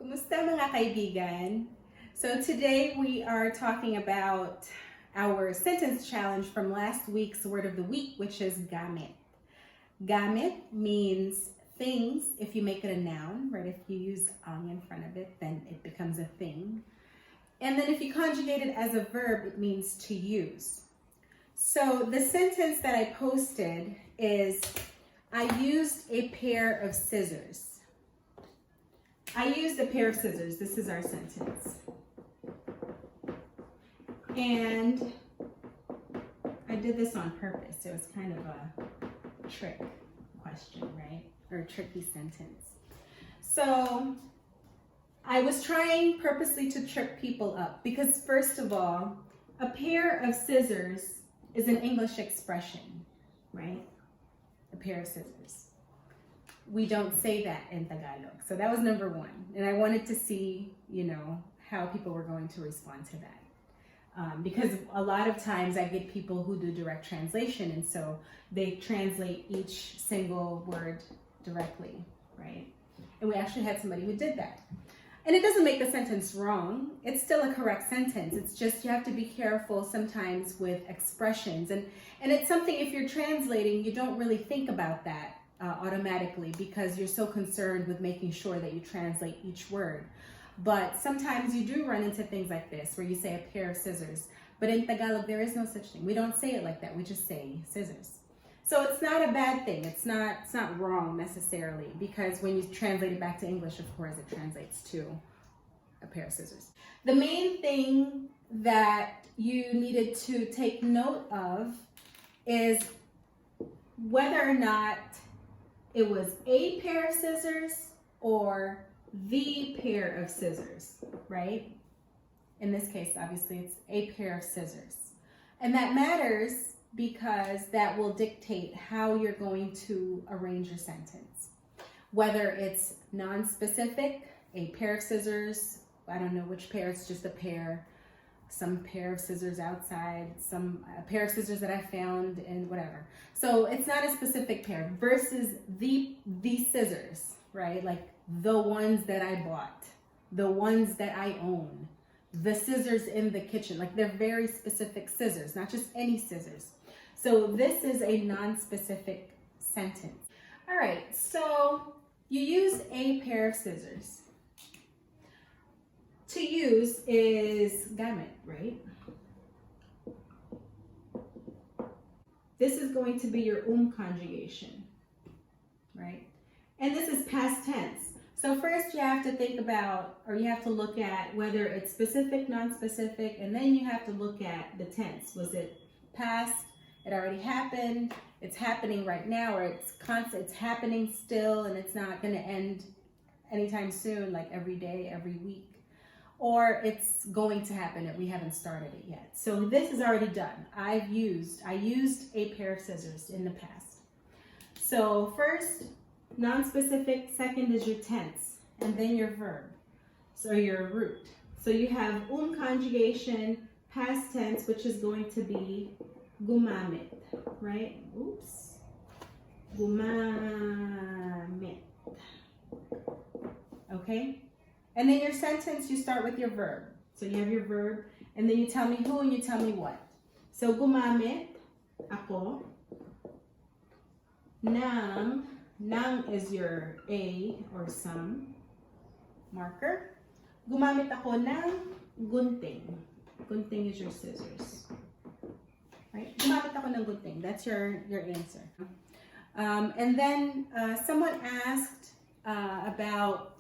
Kumusta mga kaibigan? So today we are talking about our sentence challenge from last week's word of the week, which is gamit. Gamit means things if you make it a noun, right? If you use ang in front of it, then it becomes a thing. And then if you conjugate it as a verb, it means to use. So the sentence that I posted is, I used a pair of scissors. I used a pair of scissors. This is our sentence. And I did this on purpose. It was kind of a trick question, right? Or a tricky sentence. So I was trying purposely to trip people up because, first of all, a pair of scissors is an English expression, right? A pair of scissors. We don't say that in Tagalog. So that was number one. And I wanted to see, how people were going to respond to that. Because a lot of times I get people who do direct translation, and so they translate each single word directly, right? And we actually had somebody who did that. And it doesn't make the sentence wrong. It's still a correct sentence. It's just you have to be careful sometimes with expressions. And it's something, if you're translating, you don't really think about that automatically because you're so concerned with making sure that you translate each word. But sometimes you do run into things like this where you say a pair of scissors. But in Tagalog, there is no such thing. We don't say it like that. We just say scissors. So it's not a bad thing. It's not wrong necessarily, because when you translate it back to English, of course, it translates to a pair of scissors. The main thing that you needed to take note of is whether or not it was a pair of scissors or the pair of scissors, right? In this case, obviously, it's a pair of scissors. And that matters because that will dictate how you're going to arrange your sentence. Whether it's non-specific, a pair of scissors, I don't know which pair, it's just a pair, some pair of scissors outside, a pair of scissors that I found, and whatever. So it's not a specific pair versus the scissors, right? Like the ones that I bought, the ones that I own, the scissors in the kitchen. Like they're very specific scissors, not just any scissors. So this is a non-specific sentence. All right, so you use a pair of scissors. To use is gamit, right? This is going to be your conjugation, right? And this is past tense. So first you have to think about, or you have to look at whether it's specific, non-specific, and then you have to look at the tense. Was it past? It already happened. It's happening right now, or it's constant. It's happening still, and it's not going to end anytime soon, like every day, every week. Or it's going to happen and we haven't started it yet. So this is already done. I used a pair of scissors in the past. So first, non-specific, second is your tense, and then your verb, so your root. So you have conjugation, past tense, which is going to be gumamit, right? Oops. Gumamit. Okay? And then your sentence, you start with your verb. So you have your verb, and then you tell me who and you tell me what. So gumamit, ako, ng is your a or some marker. Gumamit ako ng gunting. Gunting is your scissors. Right? Gumamit ako ng gunting. That's your answer. And then someone asked about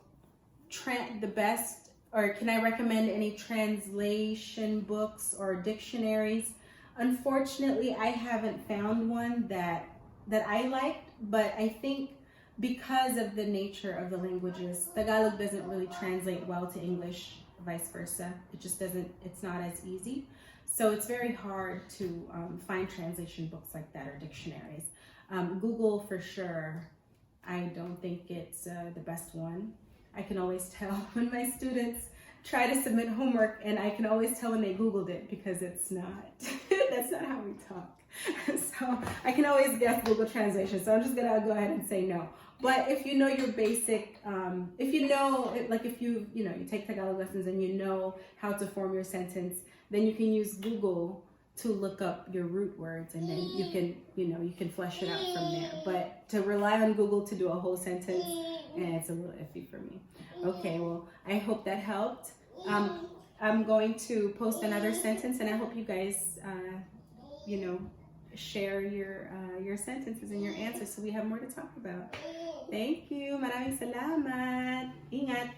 the best, or can I recommend any translation books or dictionaries? Unfortunately, I haven't found one that I liked, but I think because of the nature of the languages, Tagalog doesn't really translate well to English, vice versa. It just doesn't, it's not as easy. So it's very hard to find translation books like that or dictionaries. Google for sure, I don't think it's the best one. I can always tell when my students try to submit homework, and I can always tell when they Googled it because it's not, that's not how we talk. So I can always guess Google translation. So I'm just gonna go ahead and say no. But if you know your basic, if you know, like if you take Tagalog lessons and you know how to form your sentence, then you can use Google to look up your root words, and then you can flesh it out from there. But to rely on Google to do a whole sentence, it's a little iffy for me. Okay, well, I hope that helped. I'm going to post another sentence, and I hope you guys, share your sentences and your answers so we have more to talk about. Thank you. Maraming salamat. Ingat.